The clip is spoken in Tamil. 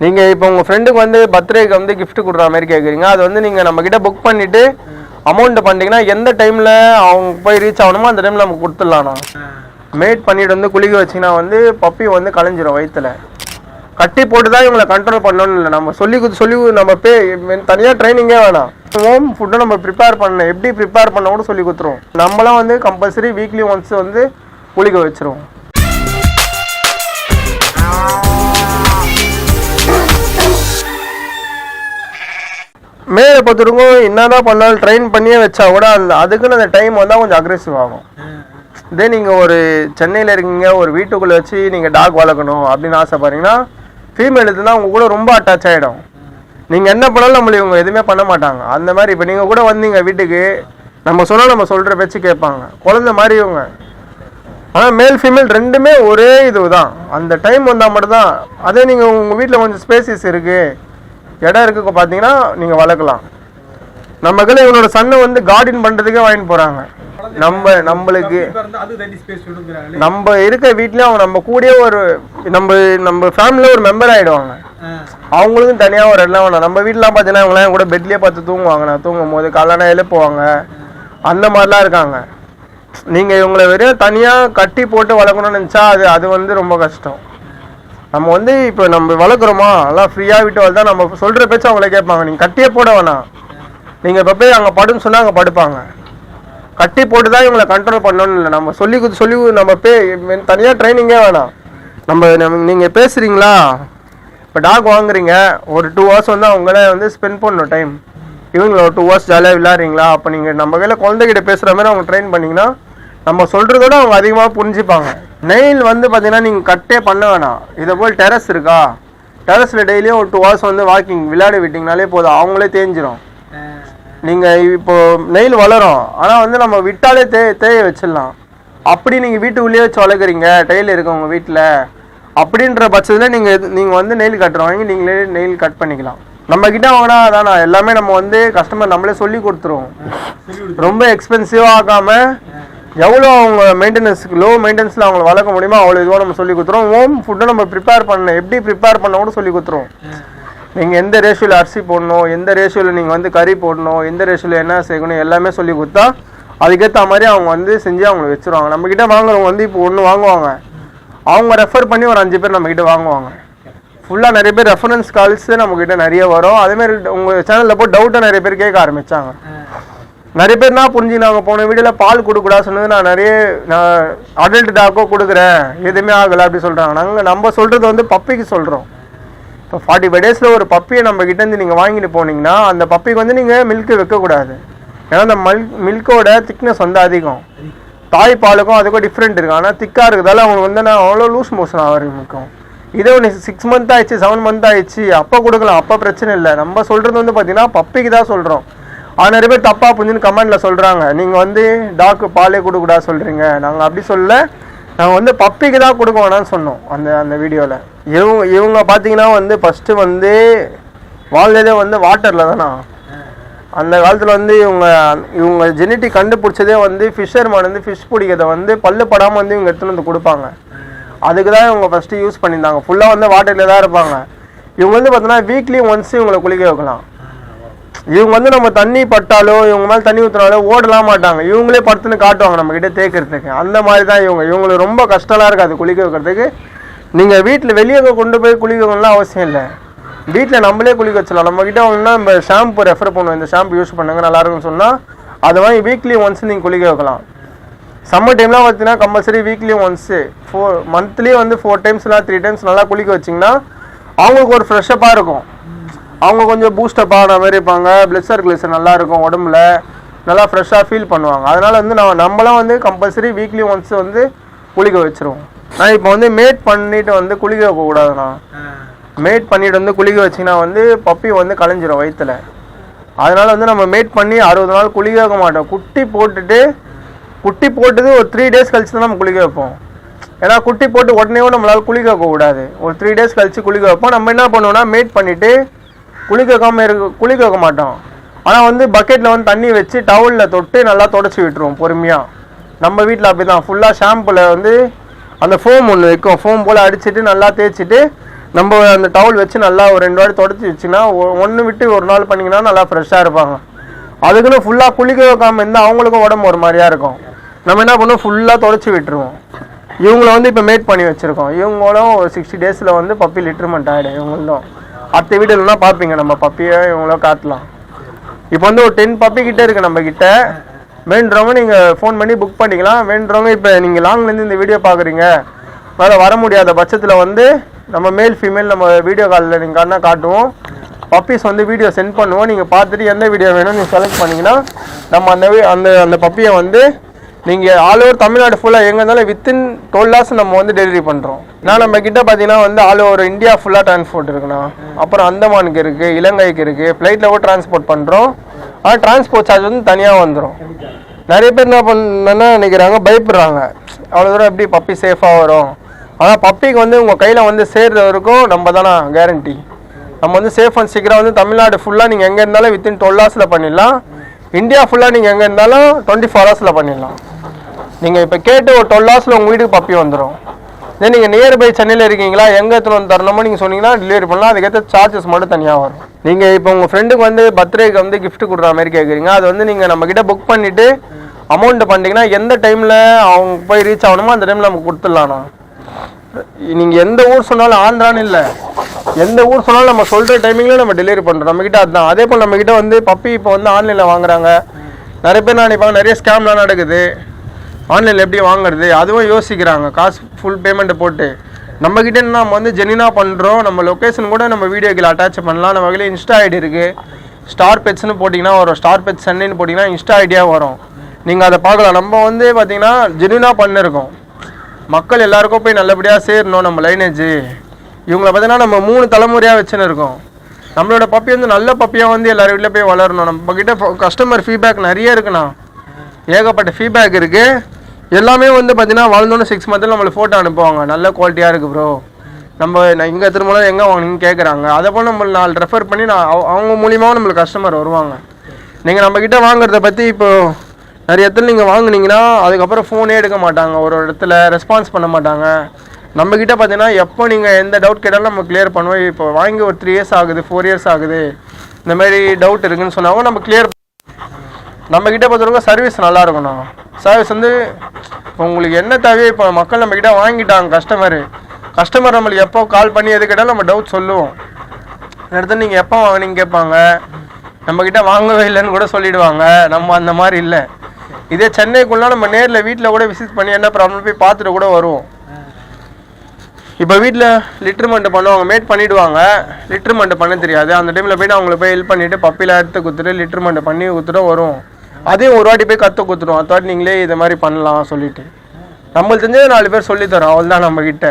நீங்கள் இப்போ உங்கள் ஃப்ரெண்டுக்கு வந்து பர்த்டேக்கு வந்து கிஃப்ட் கொடுக்குற மாதிரி கேட்குறீங்க. அது வந்து நீங்கள் நம்மக்கிட்ட புக் பண்ணிவிட்டு அமௌண்ட்டு பண்ணிட்டீங்கன்னா எந்த டைமில் அவங்க போய் ரீச் ஆகணுமோ அந்த டைமில் நமக்கு கொடுத்துடலாண்ணா. மேட் பண்ணிவிட்டு வந்து குளிக்க வச்சிங்கன்னா வந்து பப்பி வந்து கலைஞ்சிரும் வயிற்றுல. கட்டி போட்டு தான் இவங்களை கண்ட்ரோல் பண்ணணும்னு இல்லை, நம்ம சொல்லி நம்ம தனியாக ட்ரைனிங்கே வேணாம். ஹோம் ஃபுட்டை நம்ம ப்ரிப்பேர் பண்ண எப்படி ப்ரிப்பேர் பண்ண கூட சொல்லி கொடுத்துருவோம். நம்மளாம் வந்து கம்பல்சரி வீக்லி ஒன்ஸ் வந்து குளிக்க வச்சிருவோம். மேலே பொறுத்தவரைக்கும் என்னதான் பண்ணாலும் ட்ரெயின் பண்ணியே வச்சா கூட அதுக்குன்னு அந்த டைம் வந்தால் கொஞ்சம் அக்ரெசிவ் ஆகும். இதே நீங்கள் ஒரு சென்னையில் இருக்கீங்க, ஒரு வீட்டுக்குள்ளே வச்சு நீங்கள் டாக் வளர்க்கணும் அப்படின்னு ஆசைப்படுறீங்கன்னா ஃபீமேல் இதுதான் உங்கள் கூட ரொம்ப அட்டாச் ஆகிடும். நீங்கள் என்ன பண்ணாலும் நம்மளை இவங்க எதுவுமே பண்ண மாட்டாங்க. அந்த மாதிரி இப்போ நீங்கள் கூட வந்தீங்க வீட்டுக்கு, நம்ம சொன்னால் நம்ம சொல்கிற பேச்சு கேட்பாங்க, குழந்தை மாதிரி இவங்க. ஆனால் மேல் ஃபீமேல் ரெண்டுமே ஒரே இது தான், அந்த டைம் வந்தால் மட்டும்தான். அதே நீங்கள் உங்கள் வீட்டில் கொஞ்சம் ஸ்பேசிஸ் இருக்குது, இடம் இருக்குது பார்த்தீங்கன்னா நீங்கள் வளர்க்கலாம். நம்மக்கில் இவனோட சன்னை வந்து கார்டன் பண்ணுறதுக்கே வாங்கிட்டு போகிறாங்க. நம்மளுக்கு நம்ம இருக்க வீட்லேயும் அவங்க நம்ம கூடயே ஒரு நம்ம ஃபேமிலியில் ஒரு மெம்பர் ஆகிடுவாங்க. அவங்களுக்கும் தனியாக ஒரு இடம் வேணும். நம்ம வீட்டிலாம் பார்த்தீங்கன்னா இவங்களாம் கூட பெட்லேயே பார்த்து தூங்குவாங்க. நான் தூங்கும் போது காலையில் எழுப்புவாங்க, அந்த மாதிரிலாம் இருக்காங்க. நீங்கள் இவங்களை வெறும் தனியாக கட்டி போட்டு வளர்க்கணும்னு நினச்சா அது வந்து ரொம்ப கஷ்டம். நம்ம வந்து இப்போ நம்ம வளர்க்குறோமா எல்லாம் ஃப்ரீயாக விட்டு வளர்த்தா நம்ம சொல்கிற பேச்சு அவங்களே கேட்பாங்க. நீங்கள் கட்டியே போட வேணாம், நீங்கள் இப்போ போய் அங்கே படுன்னு சொன்னால் அங்கே படுப்பாங்க. கட்டி போட்டு தான் இவங்களை கண்ட்ரோல் பண்ணணும்னு இல்லை, நம்ம சொல்லி நம்ம தனியாக ட்ரைனிங்கே வேணாம். நீங்கள் பேசுகிறீங்களா, இப்போ டாக் வாங்குறீங்க, ஒரு 2 hours வந்து அவங்கள வந்து ஸ்பெண்ட் பண்ணணும் டைம். இவங்கள ஒரு 2 hours ஜாலியாக விளையாடுறீங்களா, அப்போ நீங்கள் நம்ம கையில் குழந்தைகிட்ட பேசுகிற மாதிரி அவங்க ட்ரெயின் பண்ணிங்கன்னா நம்ம சொல்கிறதோட அவங்க அதிகமாக புரிஞ்சுப்பாங்க. நெயில் வந்து பார்த்தீங்கன்னா நீங்கள் கட்டே பண்ண வேணாம். இதை போல் டெரஸ் இருக்கா, டெரஸில் டெய்லியும் ஒரு 2 hours வந்து வாக்கிங் விளையாட விட்டிங்கனாலே போதும், அவங்களே தேஞ்சிரும். நீங்கள் இப்போது நெயில் வளரும், ஆனால் வந்து நம்ம விட்டாலே தேய வச்சிடலாம். அப்படி நீங்கள் வீட்டுக்குள்ளேயே வச்சு வளர்க்குறீங்க, டெய்ல் இருக்கு உங்கள் வீட்டில் அப்படின்ற பட்சத்தில் நீங்கள் வந்து நெயில் கட்டுற வாங்கி நீங்களே நெயில் கட் பண்ணிக்கலாம். நம்மக்கிட்ட வாங்கினா அதான் எல்லாமே நம்ம வந்து கஸ்டமர் நம்மளே சொல்லி கொடுத்துருவோம். ரொம்ப எக்ஸ்பென்சிவாக ஆகாமல் எவ்வளோ அவங்க மெயின்டெனன்ஸுக்கு லோ மெயின்டெனன்ஸில் அவங்களை வளர்க்க முடியுமோ அவ்வளோ இதுவாக நம்ம சொல்லி கொடுத்துருவோம். ஹோம் ஃபுட்டை நம்ம எப்படி ப்ரிப்பேர் பண்ண கூட சொல்லி கொடுத்துருவோம். நீங்கள் எந்த ரேஷியோவில் அரிசி போடணும், எந்த ரேஷியோவில் நீங்கள் வந்து கறி போடணும், எந்த ரேஷியோவில் என்ன செய்யணும் எல்லாமே சொல்லி கொடுத்தா அதுக்கேற்ற மாதிரி அவங்க வந்து செஞ்சு அவங்களை வச்சுருவாங்க. நம்மக்கிட்ட வாங்குறவங்க வந்து இப்போ ஒன்று வாங்குவாங்க, அவங்க ரெஃபர் பண்ணி ஒரு 5 பேர் நம்மக்கிட்ட வாங்குவாங்க. ஃபுல்லாக நிறைய பேர் ரெஃபரன்ஸ் கால்ஸு நம்மக்கிட்ட நிறைய வரும். அதேமாதிரி உங்கள் சேனலில் போய் டவுட்டை நிறைய பேர் கேட்க ஆரம்பித்தாங்க. நிறைய பேர் நான் புரிஞ்சுக்கினாங்க, போன வீடியோவில் பால் கொடுக்கூடாது சொன்னது நான் அடல்ட் டாக்கோ கொடுக்குறேன் எதுவுமே ஆகலை அப்படி சொல்கிறாங்க. நம்ம சொல்கிறது வந்து பப்பிக்கு சொல்கிறோம். இப்போ 45 days ஒரு பப்பியை நம்ம கிட்டேருந்து நீங்கள் வாங்கிட்டு போனீங்கன்னா அந்த பப்பிக்கு வந்து நீங்கள் மில்க்கு வைக்கக்கூடாது. ஏன்னா அந்த மில்கோட திக்னஸ் வந்து அதிகம், தாய் பாலுக்கும் அதுக்கும் டிஃப்ரெண்ட் இருக்குது. ஆனால் திக்காக இருக்கிறதால அவங்களுக்கு வந்து அவ்வளோ லூஸ் மோஷன் ஆகிருக்கும். இதே ஒன்று 6 month ஆயிடுச்சு 7 month ஆயிடுச்சு அப்போ கொடுக்கலாம், அப்போ பிரச்சனை இல்லை. நம்ம சொல்கிறது வந்து பார்த்தீங்கன்னா பப்பிக்கு தான் சொல்கிறோம். ஆனால் நிறைய பேர் தப்பாக புரிஞ்சுன்னு கமெண்டில் சொல்கிறாங்க, நீங்கள் வந்து டாக்கு பாலே கொடுக்கூடாது சொல்கிறீங்க. நாங்கள் அப்படி சொல்லலை, நாங்கள் வந்து பப்பிக்கு தான் கொடுக்க வேணாம்னு சொன்னோம் அந்த வீடியோவில். இவங்க பார்த்தீங்கன்னா வந்து ஃபஸ்ட்டு வந்து வாழ்ந்ததே வந்து வாட்டரில் தானா. அந்த காலத்தில் வந்து இவங்க ஜெனட்டிக் கண்டுபிடிச்சதே வந்து ஃபிஷர்மேன் வந்து ஃபிஷ் பிடிக்கிறத வந்து பல்லு படாமல் வந்து இவங்க எடுத்துன்னு வந்து கொடுப்பாங்க. அதுக்கு தான் இவங்க ஃபஸ்ட்டு யூஸ் பண்ணியிருந்தாங்க. ஃபுல்லாக வந்து வாட்டரில் தான் இருப்பாங்க. இவங்க வந்து பார்த்தோன்னா வீக்லி ஒன்ஸ் இவங்களை குளிக்க வைக்கலாம். இவங்க வந்து நம்ம தண்ணி பட்டாலோ இவங்க மேலே தண்ணி ஊற்றினாலோ ஓடலாம் மாட்டாங்க, இவங்களே படுத்துன்னு காட்டுவாங்க நம்மக்கிட்ட தேய்க்கிறதுக்கு. அந்த மாதிரி தான் இவங்களுக்கு ரொம்ப கஷ்டமாக இருக்காது குளிக்க வைக்கிறதுக்கு. நீங்கள் வீட்டில் வெளியே கொண்டு போய் குளிக்க வைக்கணும்லாம் அவசியம் இல்லை, வீட்டில் நம்மளே குளிக்க வச்சலாம். நம்மக்கிட்ட வாங்கினா நம்ம ஷாம்பு ரெஃபர் பண்ணுவோம், இந்த ஷாம்பு யூஸ் பண்ணுங்க நல்லாயிருக்குன்னு சொன்னால் அதை வாங்கி வீக்லி ஒன்ஸ் நீங்கள் குளிக்க வைக்கலாம். சம்மர் டைம்லாம் பார்த்தீங்கன்னா கம்பல்சரி வீக்லி ஒன்ஸு மந்த்லி வந்து 4 times 3 times நல்லா குளிக்க வச்சிங்கன்னா அவங்களுக்கு ஒரு ஃப்ரெஷ்ஷப்பாக இருக்கும். அவங்க கொஞ்சம் பூஸ்டப் ஆன மாதிரி இருப்பாங்க, பிளட் சர்க்குலேஷன் நல்லா இருக்கும், உடம்புல நல்லா ஃப்ரெஷ்ஷாக ஃபீல் பண்ணுவாங்க. அதனால் வந்து நம்மளாம் வந்து கம்பல்சரி வீக்லி ஒன்ஸ் வந்து குளிக்க வச்சுருவோம். நான் இப்போ வந்து மேட் பண்ணிவிட்டு வந்து குளிக்க வைக்கக்கூடாதுண்ணா. மேட் பண்ணிவிட்டு வந்து குளிக்க வச்சிங்கன்னா வந்து பப்பி வந்து கலைஞ்சிரும் வயிற்றில். அதனால் வந்து நம்ம மேட் பண்ணி 60 நாள் குளிக்க வைக்க மாட்டோம். குட்டி போட்டது ஒரு 3 days கழிச்சு தான் நம்ம குளிக்க வைப்போம். ஏன்னா குட்டி போட்டு உடனே நம்மளால் குளிக்க வைக்கக்கூடாது, ஒரு 3 days கழிச்சு குளிக்க வைப்போம். நம்ம என்ன பண்ணுவோம்னா மேட் பண்ணிவிட்டு குளிக்க வைக்க மாட்டோம். ஆனால் வந்து பக்கெட்டில் வந்து தண்ணி வச்சு டவுலில் தொட்டு நல்லா தொடச்சி விட்டுருவோம் பொறுமையாக. நம்ம வீட்டில் அப்படி தான் ஃபுல்லாக ஷாம்பில் வந்து அந்த ஃபோம் ஒன்று வைக்கும், ஃபோம் போல் அடிச்சுட்டு நல்லா தேய்ச்சிட்டு நம்ம அந்த டவல் வச்சு நல்லா ஒரு 2 வாட்டி தொடச்சி வச்சுன்னா ஒன்று விட்டு ஒரு நாள் பண்ணிங்கன்னா நல்லா ஃப்ரெஷ்ஷாக இருப்பாங்க. அதுக்குன்னு ஃபுல்லாக குளிக்க வைக்காமல் இருந்தால் அவங்களுக்கும் உடம்பு ஒரு மாதிரியாக இருக்கும். நம்ம என்ன பண்ணுவோம், ஃபுல்லாக தொடச்சி விட்டுருவோம். இவங்கள வந்து இப்போ மேட் பண்ணி வச்சுருக்கோம். இவங்களும் ஒரு 60 டேஸில் வந்து பப்பி லிட்டர்மெண்ட் ஆகிடும். இவங்களும் அடுத்த வீடியோலாம் பார்ப்பீங்க, நம்ம பப்பியை இவங்களும் காட்டலாம். இப்போ வந்து ஒரு 10 பப்பி கிட்டே இருக்குது நம்மக்கிட்ட. வேண்டுறவங்க நீங்கள் ஃபோன் பண்ணி புக் பண்ணிக்கலாம். வேண்டுறவங்க இப்போ நீங்கள் லாங்லேருந்து இந்த வீடியோ பார்க்குறீங்க, வேறு வர முடியாத பட்சத்தில் வந்து நம்ம மேல் ஃபீமேல் நம்ம வீடியோ காலில் நீங்கள் காட்டுவோம். பப்பீஸ் வந்து வீடியோ சென்ட் பண்ணுவோம். நீங்கள் பார்த்துட்டு எந்த வீடியோ வேணும் நீங்கள் செலக்ட் பண்ணிங்கன்னா நம்ம அந்த பப்பியை வந்து நீங்கள் ஆல் ஓவர் தமிழ்நாடு ஃபுல்லாக எங்கே இருந்தாலும் வித்தின் 12 hours நம்ம வந்து டெலிவரி பண்ணுறோம். நான் நம்ம கிட்ட பார்த்தீங்கன்னா வந்து ஆல் ஓவர் இந்தியா ஃபுல்லாக டிரான்ஸ்போர்ட் இருக்குண்ணா. அப்புறம் அந்தமானுக்கு இருக்குது, இலங்கைக்கு இருக்குது, ஃப்ளைட்டில் கூட டிரான்ஸ்போர்ட் பண்ணுறோம். ஆனால் டிரான்ஸ்போர்ட் சார்ஜ் வந்து தனியாக வந்துடும். நிறைய பேர் என்ன பண்ணணும்னா நினைக்கிறாங்க, பயப்படுறாங்க, அவ்வளோ தூரம் எப்படி பப்பி சேஃபாக வரும். ஆனால் பப்பிக்கு வந்து உங்கள் கையில் வந்து சேர்ற வரைக்கும் நம்ம தானே கேரண்டி. நம்ம வந்து சேஃப் அண்ட் சீக்கிரம் வந்து தமிழ்நாடு ஃபுல்லாக நீங்கள் எங்கே இருந்தாலும் வித்தின் 12 hours பண்ணிடலாம். இந்தியா ஃபுல்லாக நீங்கள் எங்கே இருந்தாலும் 24 hours பண்ணிடலாம். நீங்கள் இப்போ கேட்டு ஒரு 12 hours உங்கள் வீட்டுக்கு பப்பி வந்துடும். இதே நீங்கள் நியர்பை சென்னையில் இருக்கீங்களா, எங்கே எடுத்துன்னு வந்து தரணுமோ நீங்கள் சொன்னீங்கன்னா டெலிவரி பண்ணலாம். அதுக்கேற்ற சார்ஜஸ் மட்டும் தனியாக வரும். நீங்கள் இப்போ உங்கள் ஃப்ரெண்டுக்கு வந்து பர்த்டேக்கு வந்து கிஃப்ட் கொடுக்குற மாதிரி கேட்குறீங்க. அது வந்து நீங்கள் நம்மக்கிட்ட புக் பண்ணிவிட்டு அமௌண்ட்டு பண்ணிட்டீங்கன்னா எந்த டைமில் அவங்க போய் ரீச் ஆகணுமோ அந்த டைமில் நமக்கு கொடுத்துடலாண்ணா. நீங்கள் எந்த ஊர் சொன்னாலும், ஆந்திரான்னு இல்லை, எந்த ஊர் சொன்னாலும் நம்ம சொல்கிற டைமிங்கில் நம்ம டெலிவரி பண்ணுறோம். நம்மக்கிட்ட அதுதான். அதே போல் நம்மக்கிட்ட வந்து பப்பி இப்போ வந்து ஆன்லைனில் வாங்குறாங்க. நிறைய பேர் நினைப்பாங்க நிறைய ஸ்கேம்லாம் நடக்குது, ஆன்லைனில் எப்படி வாங்குறது, அதுவும் யோசிக்கிறாங்க. காசு ஃபுல் பேமெண்ட்டை போட்டு நம்மக்கிட்ட நம்ம வந்து ஜெனினாக பண்ணுறோம். நம்ம லொக்கேஷன் கூட நம்ம வீடியோக்கில் அட்டாச் பண்ணலாம். நம்ம வகையில் இன்ஸ்டா ஐடி இருக்குது. ஸ்டார் பெட்ஸ்னு போட்டிங்கன்னா வரும், ஸ்டார் பெட்ஸ் சென்னைன்னு போட்டிங்கன்னா இன்ஸ்டா ஐடியாக வரும். நீங்கள் அதை பார்க்கலாம். நம்ம வந்து பார்த்திங்கன்னா ஜெனினாக பண்ணியிருக்கோம். மக்கள் எல்லாருக்கும் போய் நல்லபடியாக சேரணும் நம்ம லைனேஜ். இவங்களை பார்த்தீங்கன்னா நம்ம 3 தலைமுறையாக வச்சுன்னு இருக்கோம். நம்மளோட பப்பி வந்து நல்ல பப்பியாக வந்து எல்லார் வீட்டில் போய் வளரணும். நம்மக்கிட்ட கஸ்டமர் ஃபீட்பேக் நிறைய இருக்குண்ணா, ஏகப்பட்ட ஃபீட்பேக் இருக்குது. எல்லாமே வந்து பார்த்தீங்கன்னா வளர்ந்தோன்னு 6 months நம்மளுக்கு ஃபோட்டோ அனுப்புவாங்க, நல்ல குவாலிட்டியாக இருக்குது ப்ரோ, நம்ம இங்கே திரும்பலாம் எங்கே வாங்கினீங்கன்னு கேட்குறாங்க. அதை போல் நம்மளை 4 ரெஃபர் பண்ணி அவங்க மூலியமாகவும் நம்மளுக்கு கஸ்டமர் வருவாங்க. நீங்கள் நம்மக்கிட்ட வாங்குறத பற்றி இப்போது நிறைய இடத்துல நீங்கள் வாங்குனீங்கன்னா அதுக்கப்புறம் ஃபோனே எடுக்க மாட்டாங்க, ஒரு இடத்துல ரெஸ்பான்ஸ் பண்ண மாட்டாங்க. நம்மக்கிட்ட பார்த்தீங்கன்னா எப்போ நீங்கள் எந்த டவுட் கேட்டாலும் நம்ம கிளியர் பண்ணுவோம். இப்போ வாங்கி ஒரு 3 years ஆகுது, 4 years ஆகுது, இந்த மாதிரி டவுட் இருக்குதுன்னு சொன்னாலும் நம்ம கிளியர். நம்மக்கிட்ட பொறுத்தவரைக்கும் சர்வீஸ் நல்லா இருக்கணும். சர்வீஸ் வந்து உங்களுக்கு என்ன தேவையோ, இப்போ மக்கள் நம்மக்கிட்ட வாங்கிட்டாங்க, கஸ்டமர் நம்மளுக்கு எப்போ கால் பண்ணி எது கேட்டாலும் நம்ம டவுட் சொல்லுவோம். அடுத்து நீங்கள் எப்போ வாங்கினீங்க கேட்பாங்க, நம்மக்கிட்ட வாங்கவே இல்லைன்னு கூட சொல்லிவிடுவாங்க. நம்ம அந்த மாதிரி இல்லை. இதே சென்னைக்குள்ளே நம்ம நேரில் வீட்டில் கூட விசிட் பண்ணி என்ன ப்ராப்ளம் போய் பார்த்துட்டு கூட வருவோம். இப்போ வீட்டில் லிட்டர்மெண்ட் பண்ணுவாங்க, மேட் பண்ணிவிடுவாங்க, லிட்டர்மெண்ட் பண்ண தெரியாது. அந்த டைமில் போய்ட்டு அவங்கள போய் ஹெல்ப் பண்ணிவிட்டு பப்பியில் எடுத்து கொடுத்துட்டு லிட்டர்மெண்ட் பண்ணி கொடுத்துட்டு வரும். அதையும் ஒரு வாட்டி போய் கொடுத்துருவோம். அடுத்த வாட்டி நீங்களே இதை மாதிரி பண்ணலாம் சொல்லிவிட்டு நம்மளுக்கு தெரிஞ்சது 4 பேர் சொல்லித்தரோம். அவள் தான் நம்மக்கிட்ட.